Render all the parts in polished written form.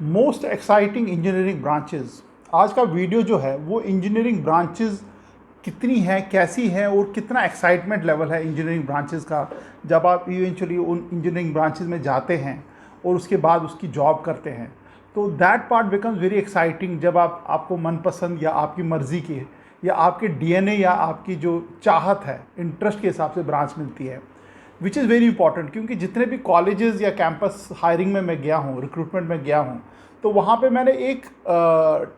Most exciting engineering branches. आज का video जो है वो इंजीनियरिंग ब्रांचेस कितनी है, कैसी है और कितना एक्साइटमेंट लेवल है इंजीनियरिंग ब्रांचेस का जब आप इवेंचुअली उन इंजीनियरिंग ब्रांचेस में जाते हैं और उसके बाद उसकी जॉब करते हैं। तो that part becomes very exciting जब आपको मनपसंद या आपकी मर्ज़ी की या आपके डीएनए या आपकी जो चाहत है, इंटरेस्ट के हिसाब से ब्रांच मिलती है, विच इज़ वेरी इंपॉर्टेंट। क्योंकि जितने भी कॉलेजेस या कैंपस हायरिंग में मैं गया हूँ, रिक्रूटमेंट में गया हूँ, तो वहाँ पे मैंने एक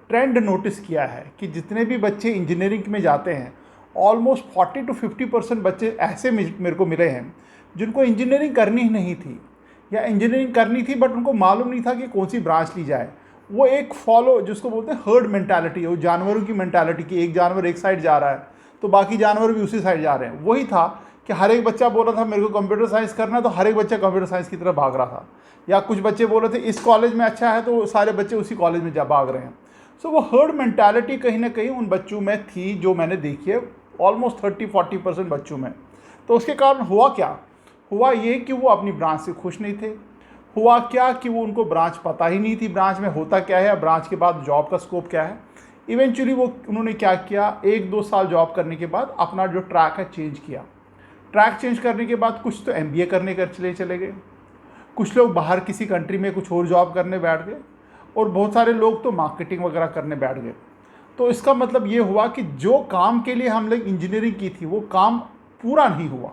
ट्रेंड नोटिस किया है कि जितने भी बच्चे इंजीनियरिंग में जाते हैं, ऑलमोस्ट 40 to 50% बच्चे ऐसे मेरे को मिले हैं जिनको इंजीनियरिंग करनी ही नहीं थी या इंजीनियरिंग करनी थी बट उनको मालूम नहीं था कि कौन सी ब्रांच ली जाए। वो एक फॉलो जिसको बोलते हैं हर्ड मेंटालिटी, वो जानवरों की मेंटालिटी कि एक जानवर एक साइड जा रहा है तो बाकी जानवर भी उसी साइड जा रहे हैं। वही था कि हर एक बच्चा बोल रहा था मेरे को कंप्यूटर साइंस करना है, तो हर एक बच्चा कंप्यूटर साइंस की तरफ भाग रहा था। या कुछ बच्चे बोल रहे थे इस कॉलेज में अच्छा है तो सारे बच्चे उसी कॉलेज में जा भाग रहे हैं। सो वो हर्ड मेंटालिटी कहीं ना कहीं उन बच्चों में थी जो मैंने देखी है, ऑलमोस्ट 30-40% बच्चों में। तो उसके कारण हुआ क्या, हुआ ये कि वो अपनी ब्रांच से खुश नहीं थे। हुआ क्या कि वो उनको ब्रांच पता ही नहीं थी, ब्रांच में होता क्या है या ब्रांच के बाद जॉब का स्कोप क्या है। इवेंचुअली उन्होंने क्या किया, 1-2 साल जॉब करने के बाद अपना जो ट्रैक है चेंज किया। ट्रैक चेंज करने के बाद कुछ तो एमबीए करने कर चले गए, कुछ लोग बाहर किसी कंट्री में कुछ और जॉब करने बैठ गए और बहुत सारे लोग तो मार्केटिंग वगैरह करने बैठ गए। तो इसका मतलब ये हुआ कि जो काम के लिए हम लोग इंजीनियरिंग की थी वो काम पूरा नहीं हुआ।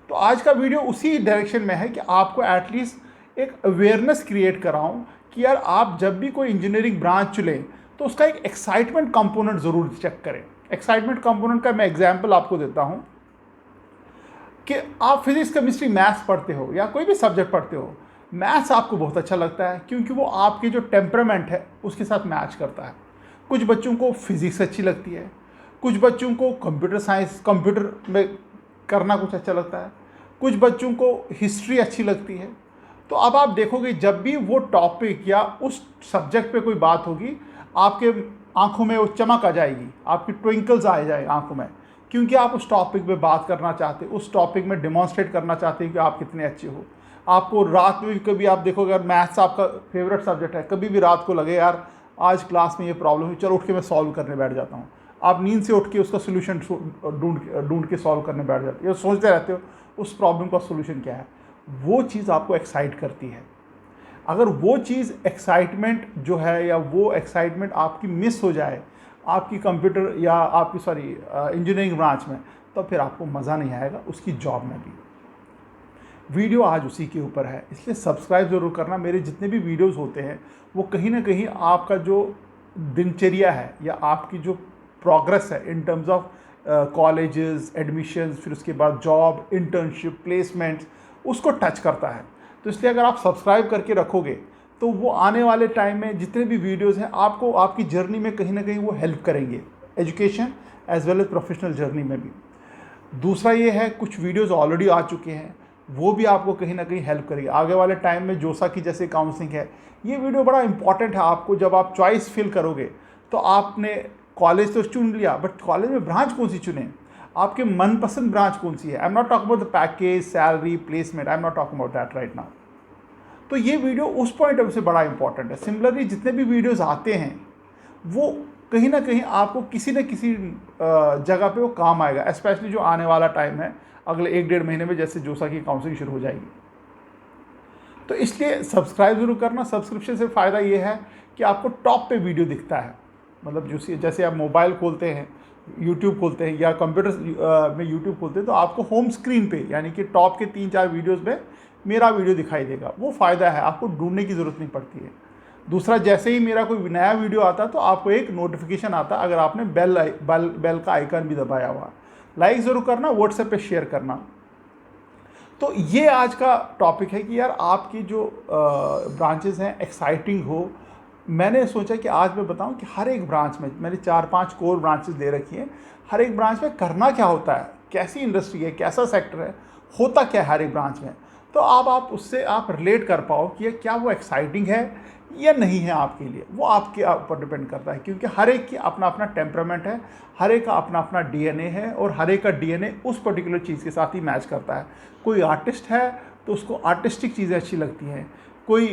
तो आज का वीडियो उसी डायरेक्शन में है कि आपको एटलीस्ट एक अवेयरनेस क्रिएट कराऊं कि यार आप जब भी कोई इंजीनियरिंग ब्रांच चुलें तो उसका एक एक्साइटमेंट कंपोनेंट ज़रूर चेक करें। एक्साइटमेंट कंपोनेंट का मैं एग्जांपल आपको देता हूं कि आप फिजिक्स, केमिस्ट्री, मैथ्स पढ़ते हो या कोई भी सब्जेक्ट पढ़ते हो, मैथ्स आपको बहुत अच्छा लगता है क्योंकि वो आपके जो टेम्परामेंट है उसके साथ मैच करता है। कुछ बच्चों को फिजिक्स अच्छी लगती है, कुछ बच्चों को कंप्यूटर साइंस, कंप्यूटर में करना कुछ अच्छा लगता है, कुछ बच्चों को हिस्ट्री अच्छी लगती है। तो अब आप देखोगे जब भी वो टॉपिक या उस सब्जेक्ट पे कोई बात होगी, आपके आंखों में वो चमक आ जाएगी, आपकी ट्विंकल्स आ जाएगी आंखों में, क्योंकि आप उस टॉपिक पे बात करना चाहते, उस टॉपिक में डिमॉन्स्ट्रेट करना चाहते हैं कि आप कितने अच्छे हो। आपको रात में भी कभी आप देखोगे, अगर मैथ्स आपका फेवरेट सब्जेक्ट है, कभी भी रात को लगे यार आज क्लास में ये प्रॉब्लम है, चलो उठ के मैं सॉल्व करने बैठ जाता हूँ, आप नींद से उठ के उसका सोल्यूशन ढूंढ के सॉल्व करने बैठ जाते हो, सोचते रहते हो उस प्रॉब्लम का सोल्यूशन क्या है। वो चीज़ आपको एक्साइट करती है। अगर वो चीज़ एक्साइटमेंट जो है या वो एक्साइटमेंट आपकी मिस हो जाए आपकी कंप्यूटर या आपकी इंजीनियरिंग ब्रांच में, तो फिर आपको मज़ा नहीं आएगा उसकी जॉब में भी। वीडियो आज उसी के ऊपर है, इसलिए सब्सक्राइब ज़रूर करना। मेरे जितने भी वीडियोस होते हैं वो कहीं ना कहीं आपका जो दिनचर्या है या आपकी जो प्रोग्रेस है in terms of colleges, admissions, फिर उसके बाद जॉब, इंटर्नशिप, प्लेसमेंट्स, उसको टच करता है। तो इसलिए अगर आप सब्सक्राइब करके रखोगे तो वो आने वाले टाइम में जितने भी वीडियोस हैं आपको आपकी जर्नी में कहीं ना कहीं वो हेल्प करेंगे, education as well as professional journey में भी। दूसरा ये है, कुछ वीडियोस ऑलरेडी आ चुके हैं, वो भी आपको कहीं ना कहीं हेल्प करेगी आगे वाले टाइम में। जोसा की जैसे काउंसलिंग है, ये वीडियो बड़ा इंपॉर्टेंट है आपको। जब आप चॉइस फिल करोगे तो आपने कॉलेज तो चुन लिया, बट कॉलेज में ब्रांच कौन सी चुने, आपके मनपसंद ब्रांच कौन सी है। I am not talking about the package, salary, placement, I am not talking about that right now. तो ये वीडियो उस पॉइंट ऑफ से बड़ा इंपॉर्टेंट है। सिमिलरली जितने भी वीडियोस आते हैं वो कहीं ना कहीं आपको किसी न किसी जगह पे वो काम आएगा, स्पेशली जो आने वाला टाइम है अगले 1-1.5 महीने में, जैसे जोसा की काउंसलिंग शुरू हो जाएगी। तो इसलिए सब्सक्राइब जरूर करना। सब्सक्रिप्शन से फ़ायदा ये है कि आपको टॉप पे वीडियो दिखता है, मतलब जैसे आप मोबाइल खोलते हैं, यूट्यूब खोलते हैं या कंप्यूटर में यूट्यूब खोलते हैं तो आपको होम स्क्रीन पे यानी कि टॉप के 3-4 वीडियोस में मेरा वीडियो दिखाई देगा। वो फ़ायदा है, आपको ढूंढने की ज़रूरत नहीं पड़ती है। दूसरा, जैसे ही मेरा कोई नया वीडियो आता तो आपको एक नोटिफिकेशन आता अगर आपने बेल का आइकन भी दबाया हुआ। लाइक ज़रूर करना, व्हाट्सएप पे शेयर करना। तो ये आज का टॉपिक है कि यार आपकी जो ब्रांचेस हैं एक्साइटिंग हो। मैंने सोचा कि आज मैं बताऊं कि हर एक ब्रांच में, मैंने 4-5 कोर ब्रांचेस दे रखी हैं, हर एक ब्रांच में करना क्या होता है, कैसी इंडस्ट्री है, कैसा सेक्टर है, होता क्या है हर एक ब्रांच में। तो आप उससे आप रिलेट कर पाओ कि क्या वो एक्साइटिंग है या नहीं है आपके लिए। वो आपके ऊपर डिपेंड करता है क्योंकि हर एक की अपना अपना टेम्परामेंट है, हर एक का अपना अपना डीएनए है और हर एक का डीएनए उस पर्टिकुलर चीज़ के साथ ही मैच करता है। कोई आर्टिस्ट है तो उसको आर्टिस्टिक चीज़ें अच्छी लगती हैं, कोई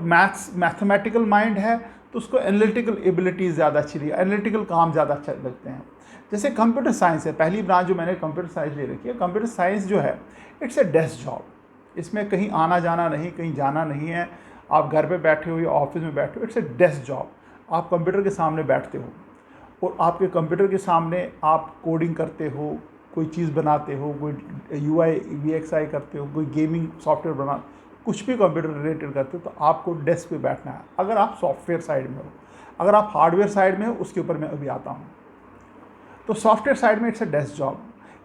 मैथमेटिकल माइंड है तो उसको एनालिटिकल एबिलिटीज़ ज़्यादा अच्छी लगी, एनालिटिकल काम ज़्यादा अच्छा लगते हैं। जैसे कंप्यूटर साइंस है, पहली ब्रांच जो मैंने कंप्यूटर साइंस ले रखी है। कंप्यूटर साइंस जो है इट्स ए डेस्क जॉब, इसमें कहीं आना जाना नहीं, कहीं जाना नहीं है, आप घर पे बैठे हो या ऑफिस में बैठे हो, इट्स ए डेस्क जॉब। आप कंप्यूटर के सामने बैठते हो और आपके कंप्यूटर के सामने आप कोडिंग करते हो, कोई चीज़ बनाते हो, कोई UI VXI करते हो, कोई गेमिंग सॉफ्टवेयर बना, कुछ भी कंप्यूटर रिलेटेड करते हो, तो आपको डेस्क पे बैठना है अगर आप सॉफ्टवेयर साइड में हो। अगर आप हार्डवेयर साइड में हो, उसके ऊपर मैं अभी आता हूँ। तो सॉफ्टवेयर साइड में it's a desk job.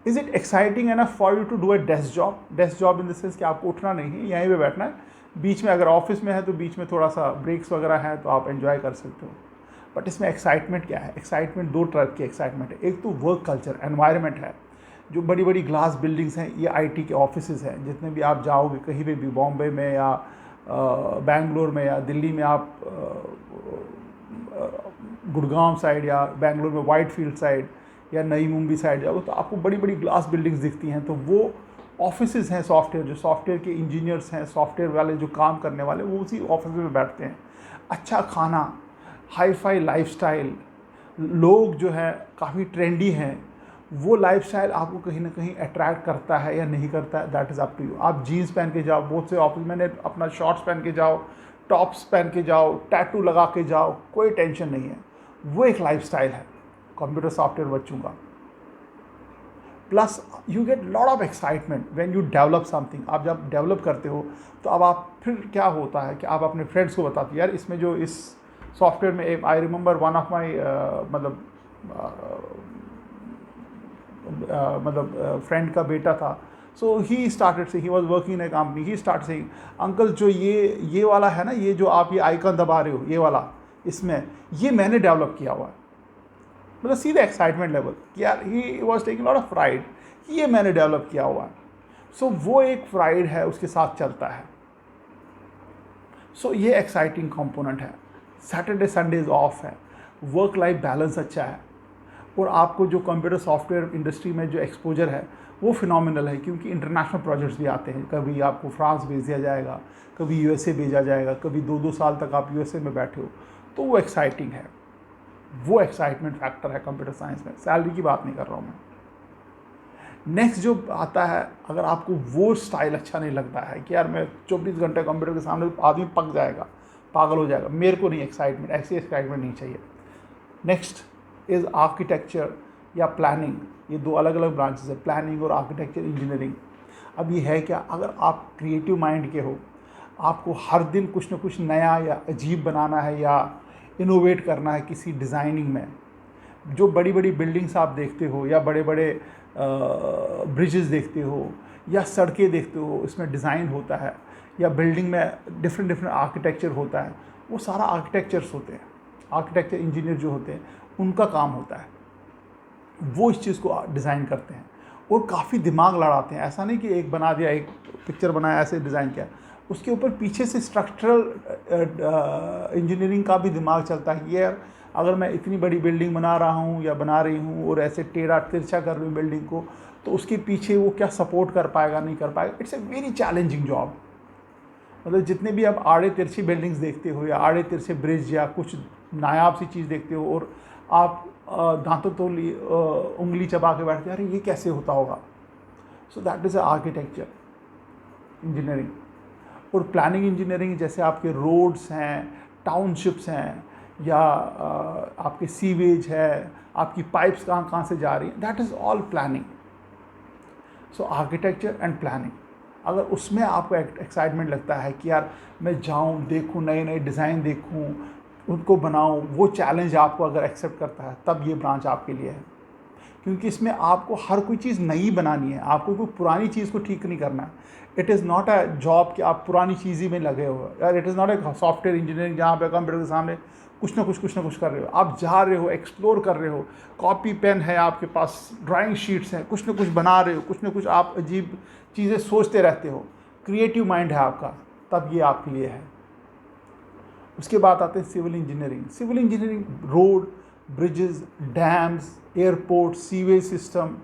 Is it exciting enough for you to do a desk job? Desk job in the sense कि आपको उठना नहीं है, यहीं पे बैठना है। बीच में अगर ऑफिस में है तो बीच में थोड़ा सा ब्रेक्स वगैरह है तो आप एंजॉय कर सकते हो। बट इसमें एक्साइटमेंट क्या है? एक्साइटमेंट दो टाइप की एक्साइटमेंट है। एक तो वर्क कल्चर एनवायरनमेंट है, जो बड़ी बड़ी ग्लास बिल्डिंग्स हैं, ये IT के ऑफिसेज हैं। जितने भी आप जाओगे कहीं पे भी, बॉम्बे में या बेंगलोर में या दिल्ली में, आप गुड़गांव साइड या बेंगलोर में वाइट फील्ड साइड या नई मुंबई साइड जाओगे तो आपको बड़ी बड़ी ग्लास बिल्डिंग्स दिखती हैं। तो वो ऑफिसेज हैं सॉफ्टवेयर, जो सॉफ्टवेयर के इंजीनियर्स हैं, सॉफ्टवेयर वाले जो काम करने वाले, वो उसी ऑफिस में बैठते हैं। अच्छा खाना, हाई फाई लाइफस्टाइल, लोग जो है काफ़ी ट्रेंडी हैं, वो लाइफस्टाइल आपको कहीं ना कहीं अट्रैक्ट करता है या नहीं करता है, that is up to you. आप जीन्स पहन के जाओ, बहुत से ऑफिस मैंने अपना शॉर्ट्स पहन के जाओ, टॉप्स पहन के जाओ, टैटू लगा के जाओ, कोई टेंशन नहीं है। वो एक लाइफस्टाइल है कंप्यूटर सॉफ्टवेयर बच्चों का। Plus you get lot of excitement when you develop something. आप जब डेवलप करते हो तो अब आप फिर क्या होता है कि आप अपने फ्रेंड्स को बताते हो, यार इसमें जो इस सॉफ्टवेयर में, I remember one of my मतलब फ्रेंड का बेटा था। सो ही स्टार्टेड से, he was working in A company, he start से, अंकल जो ये वाला है ना, ये जो आप ये आइकन दबा रहे हो, ये वाला, इसमें ये मैंने डेवलप किया हुआ है। मतलब सी द एक्साइटमेंट लेवल कि यार he was taking lot of pride, ये मैंने डेवलप किया हुआ है। सो वो एक प्राइड है, उसके साथ चलता है। सो ये एक्साइटिंग कंपोनेंट है। सैटरडे संडेज ऑफ है, वर्क लाइफ बैलेंस अच्छा है, और आपको जो कंप्यूटर सॉफ्टवेयर इंडस्ट्री में जो एक्सपोजर है वो फिनोमिनल है, क्योंकि इंटरनेशनल प्रोजेक्ट्स भी आते हैं। कभी आपको फ्रांस भेज दिया जाएगा, कभी USA भेजा जाएगा, कभी 2-2 साल तक आप USA में बैठे हो, तो वो एक्साइटिंग है। वो एक्साइटमेंट फैक्टर है कंप्यूटर साइंस में। सैलरी की बात नहीं कर रहा हूँ मैं। नेक्स्ट जो आता है, अगर आपको वो स्टाइल अच्छा नहीं लगता है कि यार मैं 24 घंटे कंप्यूटर के सामने, आदमी पक जाएगा, पागल हो जाएगा, मेरे को नहीं एक्साइटमेंट, ऐसी एक्साइटमेंट नहीं चाहिए। नेक्स्ट इज़ आर्किटेक्चर या प्लानिंग। ये दो अलग अलग ब्रांचेस है, प्लानिंग और आर्किटेक्चर इंजीनियरिंग। अब ये है क्या, अगर आप क्रिएटिव माइंड के हो, आपको हर दिन कुछ ना कुछ नया या अजीब बनाना है या इनोवेट करना है किसी डिज़ाइनिंग में। जो बड़ी बड़ी बिल्डिंग्स आप देखते हो या बड़े बड़े ब्रिजेस देखते हो या सड़कें देखते हो, इसमें डिज़ाइन होता है, या बिल्डिंग में डिफरेंट आर्किटेक्चर होता है, वो सारा आर्किटेक्चर्स होते हैं। आर्किटेक्चर इंजीनियर जो होते हैं उनका काम होता है, वो इस चीज़ को डिज़ाइन करते हैं और काफ़ी दिमाग लड़ाते हैं। ऐसा नहीं कि एक बना दिया, एक पिक्चर बनाया, ऐसे डिज़ाइन किया, उसके ऊपर पीछे से स्ट्रक्चरल इंजीनियरिंग का भी दिमाग चलता है। ये अगर मैं इतनी बड़ी बिल्डिंग बना रहा हूँ या बना रही हूँ और ऐसे टेढ़ा तिरछा कर रही हूँ बिल्डिंग को, तो उसके पीछे वो क्या सपोर्ट कर पाएगा, नहीं कर पाएगा। It's a very challenging job. मतलब जितने भी आप आड़े तिरछी बिल्डिंग्स देखते हो या आड़े तिरछे ब्रिज या कुछ नायाब सी चीज़ देखते हो और आप दांतों तो उंगली चबा के बैठते हैं, अरे ये कैसे होता होगा। So that is architecture engineering. और प्लानिंग इंजीनियरिंग, जैसे आपके रोड्स हैं, टाउनशिप्स हैं, या आपके सीवेज है, आपकी पाइप्स कहाँ कहाँ से जा रही हैं, that is all planning. So architecture and planning, अगर उसमें आपको एक्साइटमेंट लगता है कि यार मैं जाऊँ, देखूँ, नए नए डिज़ाइन देखूँ, उनको बनाऊँ, वो चैलेंज आपको अगर एक्सेप्ट करता है, तब ये ब्रांच आपके लिए है। क्योंकि इसमें आपको हर कोई चीज़ नई बनानी है, आपको कोई पुरानी चीज़ को ठीक नहीं करना है। It is not a job कि आप पुरानी चीज़ ही में लगे हो, यार it is not a software engineering जहाँ पे कंप्यूटर के सामने कुछ ना कुछ कर रहे हो। आप जा रहे हो, एक्सप्लोर कर रहे हो, कॉपी पेन है आपके पास, ड्राइंग शीट्स हैं, कुछ ना कुछ बना रहे हो, कुछ ना कुछ आप अजीब चीज़ें सोचते रहते हो, क्रिएटिव माइंड है आपका, तब ये आपके लिए है। उसके बाद आते हैं civil engineering. Civil engineering road, bridges, dams, airport, sewage system,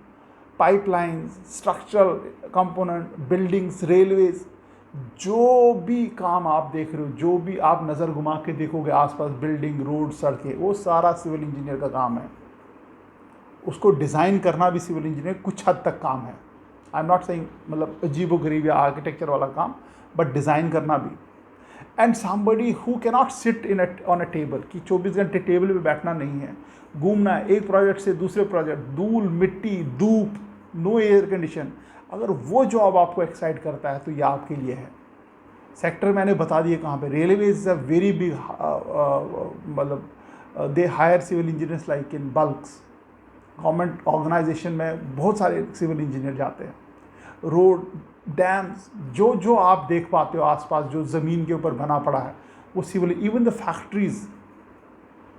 pipelines, structural component, buildings, railways, जो भी काम आप देख रहे हो, जो भी आप नज़र घुमा के देखोगे आसपास, बिल्डिंग, रोड, सड़कें, वो सारा सिविल इंजीनियर का काम है। उसको डिज़ाइन करना भी सिविल इंजीनियर कुछ हद तक काम है। आई एम नॉट सेइंग मतलब अजीबोगरीब या आर्किटेक्चर वाला काम, बट डिज़ाइन करना भी। And somebody who cannot sit in on a table, कि 24 घंटे टेबल पे बैठना नहीं है, घूमना है एक प्रोजेक्ट से दूसरे प्रोजेक्ट, धूल, मिट्टी, धूप, नो एयर कंडीशन। अगर वो जॉब आपको एक्साइट करता है तो ये आपके लिए है। सेक्टर मैंने बता दिए कहाँ पे। Railway is a very big, मतलब they hire civil engineers like in bulks. Government organisation में बहुत सारे सिविल इंजीनियर जाते हैं। रोड, डैम्स, जो जो आप देख पाते हो आसपास, जो ज़मीन के ऊपर बना पड़ा है, वो सिविल, इवन द फैक्ट्रीज़,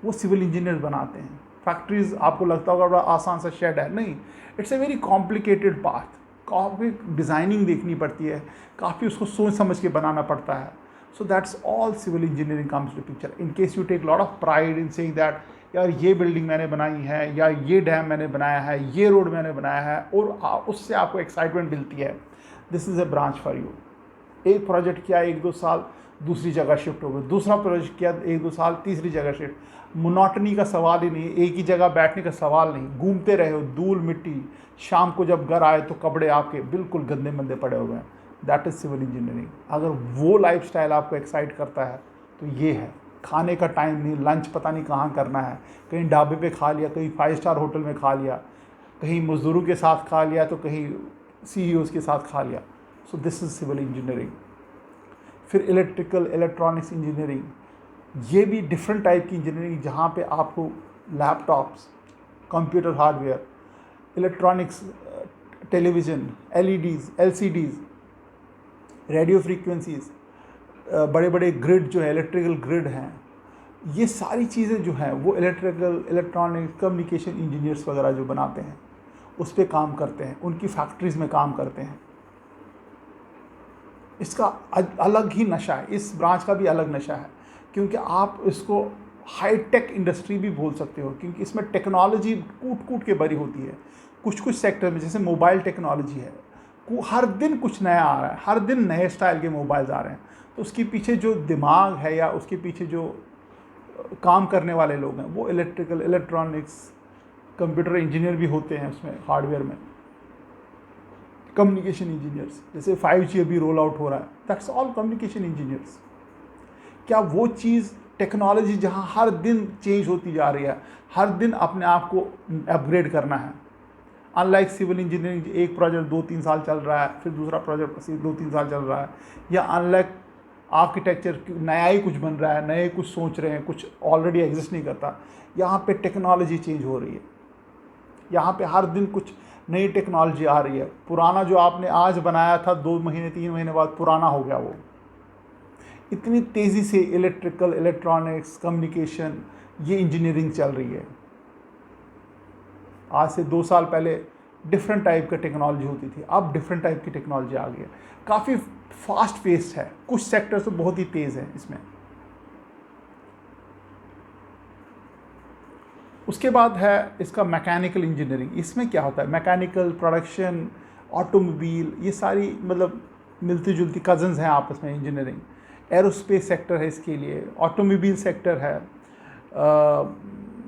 वो सिविल इंजीनियर बनाते हैं। फैक्ट्रीज़ आपको लगता होगा बड़ा आसान सा शेड है, नहीं, it's a very complicated path. काफ़ी डिज़ाइनिंग देखनी पड़ती है, काफ़ी उसको सोच समझ के बनाना पड़ता है। So that's all civil engineering comes to picture. In case you take lot of pride in saying that यार ये बिल्डिंग मैंने बनाई है, या ये डैम मैंने बनाया है, ये रोड मैंने बनाया है, और उससे आपको एक्साइटमेंट मिलती है, this is a branch for you. एक प्रोजेक्ट किया 1-2 साल, दूसरी जगह शिफ्ट हो गए, दूसरा प्रोजेक्ट किया 1-2 साल, तीसरी जगह शिफ्ट। मोनोटनी का सवाल ही नहीं, एक ही जगह बैठने का सवाल नहीं, घूमते रहे हो, धूल मिट्टी, शाम को जब घर आए तो कपड़े आपके बिल्कुल गंदे मंदे पड़े हुए हैं। That is civil engineering. अगर वो लाइफस्टाइल आपको एक्साइट करता है तो ये है। खाने का टाइम नहीं, लंच पता नहीं कहाँ करना है, कहीं ढाबे पे खा लिया, कहीं 5 स्टार होटल में खा लिया, कहीं मज़दूरों के साथ खा लिया, तो कहीं CEOs के साथ खा लिया। So this is civil engineering. फिर इलेक्ट्रिकल इलेक्ट्रॉनिक्स इंजीनियरिंग, ये भी डिफरेंट टाइप की इंजीनियरिंग, जहाँ पे आपको laptops, computer hardware, electronics, television, LEDs, LCDs, radio frequencies, बड़े बड़े ग्रिड जो है, इलेक्ट्रिकल ग्रिड हैं, ये सारी चीज़ें जो हैं वो इलेक्ट्रिकल इलेक्ट्रॉनिक्स कम्युनिकेशन इंजीनियर्स वगैरह जो बनाते हैं उस पर काम करते हैं, उनकी फैक्ट्रीज़ में काम करते हैं। इसका अलग ही नशा है, इस ब्रांच का भी अलग नशा है, क्योंकि आप इसको हाईटेक इंडस्ट्री भी बोल सकते हो, क्योंकि इसमें टेक्नोलॉजी कूट कूट के भरी होती है। कुछ कुछ सेक्टर में, जैसे मोबाइल टेक्नोलॉजी है, हर दिन कुछ नया आ रहा है, हर दिन नए स्टाइल के मोबाइल्स आ रहे हैं, तो उसके पीछे जो दिमाग है या उसके पीछे जो काम करने वाले लोग हैं वो इलेक्ट्रिकल इलेक्ट्रॉनिक्स कंप्यूटर इंजीनियर भी होते हैं उसमें, हार्डवेयर में। कम्युनिकेशन इंजीनियर्स, जैसे 5G अभी रोल आउट हो रहा है, दैट्स ऑल कम्युनिकेशन इंजीनियर्स। क्या वो चीज़ टेक्नोलॉजी जहाँ हर दिन चेंज होती जा रही है, हर दिन अपने आप को अपग्रेड करना है। अनलाइक सिविल इंजीनियरिंग, एक प्रोजेक्ट 2-3 साल चल रहा है, फिर दूसरा प्रोजेक्ट 2-3 साल चल रहा है, या अनलाइक आर्किटेक्चर नया ही कुछ बन रहा है, नए कुछ सोच रहे हैं, कुछ ऑलरेडी एग्जिस्ट नहीं करता। यहाँ पे टेक्नोलॉजी चेंज हो रही है, यहाँ पे हर दिन कुछ नई टेक्नोलॉजी आ रही है। पुराना जो आपने आज बनाया था 2 महीने 3 महीने बाद पुराना हो गया वो। इतनी तेज़ी से इलेक्ट्रिकल इलेक्ट्रॉनिक्स कम्युनिकेशन ये इंजीनियरिंग चल रही है। आज से 2 साल पहले डिफरेंट टाइप का टेक्नोलॉजी होती थी, अब डिफरेंट टाइप की टेक्नोलॉजी आ गई है। काफ़ी फास्ट पेस्ड है, कुछ सेक्टर्स तो बहुत ही तेज़ हैं इसमें। उसके बाद है इसका मैकेनिकल इंजीनियरिंग। इसमें क्या होता है, मैकेनिकल, प्रोडक्शन, ऑटोमोबाइल, ये सारी मतलब मिलती जुलती कज़न्स हैं आपस में इंजीनियरिंग। एरोस्पेस सेक्टर है इसके लिए, ऑटोमोबाइल सेक्टर है,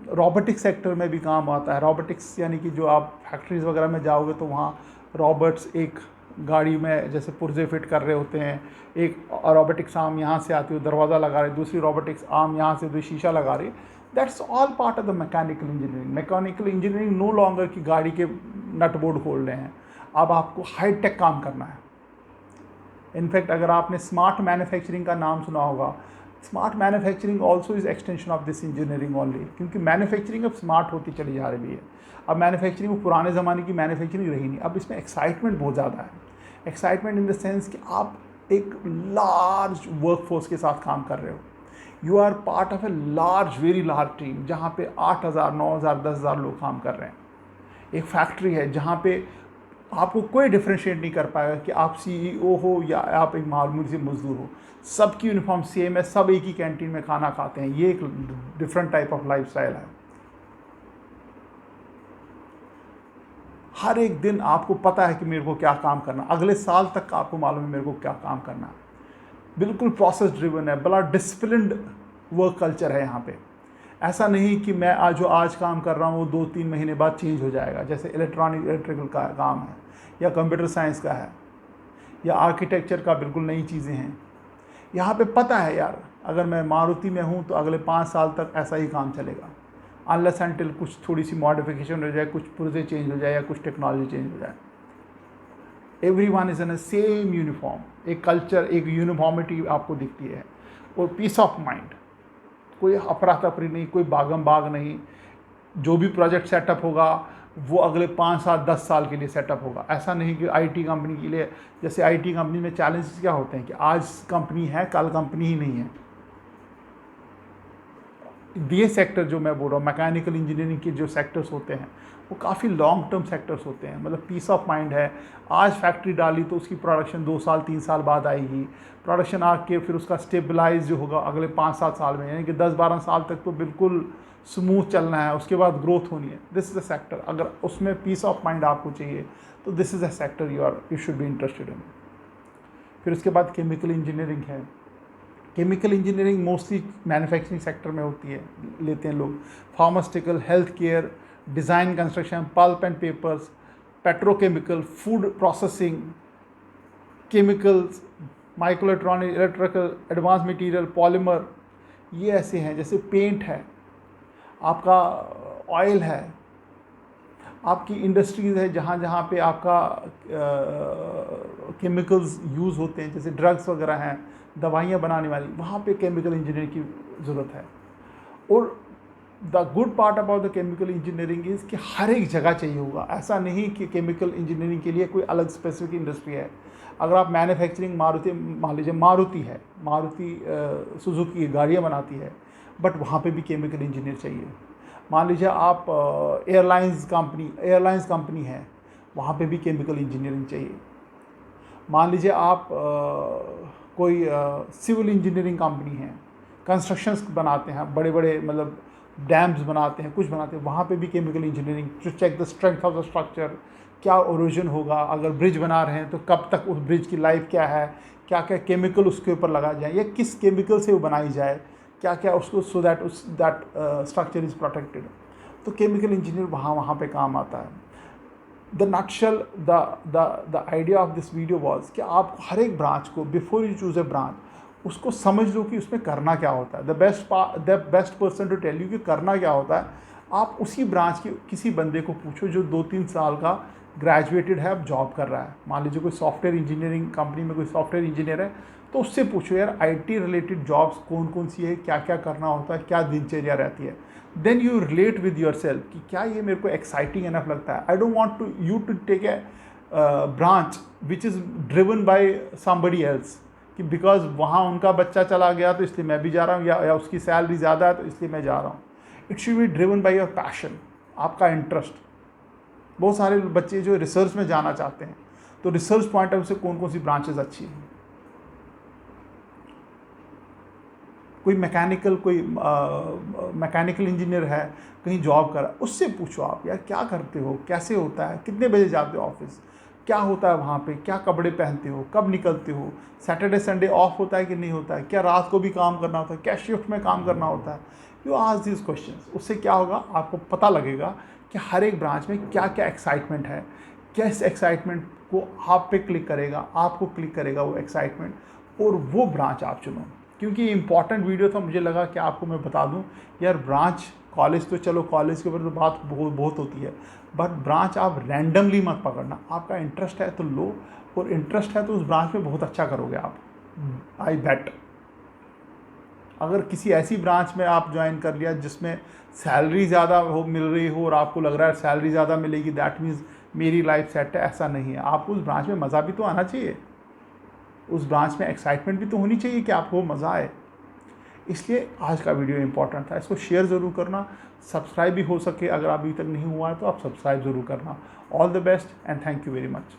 रोबोटिक्स सेक्टर में भी काम आता है। रोबोटिक्स यानी कि जो आप फैक्ट्रीज़ वगैरह में जाओगे तो वहाँ रोबोट्स एक गाड़ी में जैसे पुर्जे फिट कर रहे होते हैं, एक रोबोटिक्स आर्म यहाँ से आती है दरवाज़ा लगा रही, दूसरी रोबोटिक्स आर्म यहाँ से शीशा लगा रही। That's all part of the mechanical engineering. Mechanical engineering no longer की गाड़ी के नट बोल्ट खोल रहे हैं, अब आपको हाई टेक काम करना है। इनफैक्ट अगर आपने स्मार्ट मैन्युफैक्चरिंग का नाम सुना होगा, smart manufacturing also is extension of this engineering only, क्योंकि मैन्युफैक्चरिंग अब स्मार्ट होती चली जा रही है। अब मैन्युफैक्चरिंग वो पुराने ज़माने की मैन्युफैक्चरिंग रही नहीं, अब इसमें एक्साइटमेंट बहुत ज़्यादा है। एक्साइटमेंट इन द सेंस कि आप एक लार्ज वर्कफोर्स के साथ काम कर रहे हो, you are part of a large, very large team, जहाँ पे 8,000, 9,000, 10,000 लोग काम कर रहे हैं। एक फैक्ट्री है जहाँ पे आपको कोई डिफ्रेंशिएट नहीं कर पाएगा कि आप CEO हो या आप एक मामूली से मजदूर हो, सबकी यूनिफॉर्म सेम है, सब एक ही कैंटीन में खाना खाते हैं। ये एक डिफरेंट टाइप ऑफ लाइफस्टाइल है। हर एक दिन आपको पता है कि मेरे को क्या काम करना, अगले साल तक का आपको मालूम है मेरे को क्या काम करना है। बिल्कुल प्रोसेस ड्रिवन है, बड़ा डिसिप्लिन्ड वर्क कल्चर है यहाँ पे। ऐसा नहीं कि मैं आज काम कर रहा हूँ वो 2-3 महीने बाद चेंज हो जाएगा, जैसे इलेक्ट्रिकल का काम है या कंप्यूटर साइंस का है या आर्किटेक्चर का, बिल्कुल नई चीज़ें हैं। यहाँ पे पता है यार, अगर मैं मारुति में हूँ तो अगले 5 साल तक ऐसा ही काम चलेगा, अनलेस एंटिल कुछ थोड़ी सी मॉडिफिकेशन हो जाए, कुछ पुर्जे चेंज हो जाए या कुछ टेक्नोलॉजी चेंज हो जाए। Everyone is in a same uniform, एक कल्चर, एक यूनिफॉर्मिटी आपको दिखती है, और पीस ऑफ माइंड, कोई अफरा तफरी नहीं, कोई भागम भाग नहीं। जो भी प्रोजेक्ट सेटअप होगा वो अगले 5 साल 10 साल के लिए सेटअप होगा। ऐसा नहीं कि आईटी कंपनी के लिए, जैसे आईटी कंपनी में चैलेंजेस क्या होते हैं कि आज कंपनी है कल कंपनी ही नहीं है। ये सेक्टर जो मैं बोल रहा हूँ, मैकेनिकल इंजीनियरिंग के जो सेक्टर्स होते हैं वो काफ़ी लॉन्ग टर्म सेक्टर्स होते हैं, मतलब पीस ऑफ माइंड है। आज फैक्ट्री डाली तो उसकी प्रोडक्शन 2 साल 3 साल बाद आएगी, प्रोडक्शन आके फिर उसका स्टेबलाइज जो होगा अगले 5-7 साल में, यानी कि 10-12 साल तक तो बिल्कुल स्मूथ चलना है, उसके बाद ग्रोथ होनी है। दिस इज़ अ सेक्टर, अगर उसमें पीस ऑफ माइंड आपको चाहिए तो this is a sector you should be interested in. फिर उसके बाद केमिकल इंजीनियरिंग है। Chemical engineering mostly manufacturing sector में होती है, लेते हैं लोग। Pharmaceutical, health care, design construction, pulp and papers, petrochemical, food processing, chemicals, micro electronic, electrical, advance material, polymer, ये ऐसे हैं। जैसे पेंट है, आपका ऑयल है, आपकी इंडस्ट्रीज़ है जहाँ जहाँ पे आपका केमिकल्स यूज़ होते हैं, जैसे ड्रग्स वगैरह हैं, दवाइयाँ बनाने वाली, वहाँ पे केमिकल इंजीनियरिंग की ज़रूरत है। और the good part about the chemical engineering is कि हर एक जगह चाहिए होगा। ऐसा नहीं कि केमिकल इंजीनियरिंग के लिए कोई अलग स्पेसिफिक इंडस्ट्री है। अगर आप मैन्युफैक्चरिंग, मारुति मान लीजिए, मारुति है, मारुति सुजुकी की गाड़ियाँ बनाती है, बट वहाँ पे भी केमिकल इंजीनियर चाहिए। मान लीजिए आप एयरलाइंस कंपनी है, वहाँ पे भी केमिकल इंजीनियरिंग चाहिए। मान लीजिए आप कोई सिविल इंजीनियरिंग कंपनी है, कंस्ट्रक्शंस बनाते हैं, बड़े बड़े मतलब डैम्स बनाते हैं, कुछ बनाते हैं, वहाँ पे भी chemical engineering to check the strength of the structure, क्या ओरोजन होगा, अगर ब्रिज बना रहे हैं तो कब तक उस ब्रिज की लाइफ क्या है, क्या क्या केमिकल उसके ऊपर लगाया जाए या किस केमिकल से वो बनाई जाए, क्या क्या उसको, so that that structure is protected. तो केमिकल इंजीनियर वहाँ पे काम आता है। The nutshell, the idea of this video was कि आप हर एक ब्रांच को, before you choose a branch, उसको समझ लो कि उसमें करना क्या होता है। The best person to tell you कि करना क्या होता है, आप उसी ब्रांच के किसी बंदे को पूछो जो 2-3 साल का ग्रेजुएटेड है, अब जॉब कर रहा है। मान लीजिए कोई सॉफ्टवेयर इंजीनियरिंग कंपनी में कोई सॉफ्टवेयर इंजीनियर है, तो उससे पूछो यार आईटी रिलेटेड जॉब्स कौन कौन सी है, क्या क्या करना होता है, क्या दिनचर्या रहती है। Then you relate with yourself कि क्या ये मेरे को एक्साइटिंग इनफ लगता है। I don't want to you to take a branch which is driven by somebody else, कि बिकॉज वहाँ उनका बच्चा चला गया तो इसलिए मैं भी जा रहा हूँ, या उसकी सैलरी ज़्यादा है तो इसलिए मैं जा रहा हूँ। It should be driven by your passion, आपका इंटरेस्ट। बहुत सारे बच्चे जो रिसर्च में जाना चाहते हैं, तो रिसर्च पॉइंट ऑफ व्यू से कौन कौन सी ब्रांचेज अच्छी हैं। कोई मैकेनिकल इंजीनियर है, कहीं जॉब कर रहा है, उससे पूछो आप यार क्या करते हो, कैसे होता है, कितने बजे जाते हो ऑफिस, क्या होता है वहाँ पे, क्या कपड़े पहनते हो, कब निकलते हो, सैटरडे संडे ऑफ होता है कि नहीं होता है, क्या रात को भी काम करना होता है, क्या शिफ्ट में काम करना होता है। यू आस्क दिस क्वेश्चंस, उससे क्या होगा, आपको पता लगेगा कि हर एक ब्रांच में क्या क्या एक्साइटमेंट है, किस एक्साइटमेंट को आप पे क्लिक करेगा, आपको क्लिक करेगा वो एक्साइटमेंट, और वो ब्रांच आप चुनो। क्योंकि इम्पॉर्टेंट वीडियो था, मुझे लगा कि आपको मैं बता दूं यार, ब्रांच कॉलेज तो चलो कॉलेज के ऊपर तो बात बहुत होती है, बट ब्रांच आप रैंडमली मत पकड़ना। आपका इंटरेस्ट है तो लो, और इंटरेस्ट है तो उस ब्रांच में बहुत अच्छा करोगे आप, आई बेट। अगर किसी ऐसी ब्रांच में आप ज्वाइन कर लिया जिसमें सैलरी ज़्यादा मिल रही हो और आपको लग रहा है सैलरी ज़्यादा मिलेगी, दैट मीन्स मेरी लाइफ सेट है, ऐसा नहीं है। आपको उस ब्रांच में मज़ा भी तो आना चाहिए, उस ब्रांच में एक्साइटमेंट भी तो होनी चाहिए कि आपको मज़ा आए। इसलिए आज का वीडियो इंपॉर्टेंट था, इसको शेयर ज़रूर करना, सब्सक्राइब भी हो सके अगर अभी तक नहीं हुआ है तो आप सब्सक्राइब ज़रूर करना। All the best and thank you very much.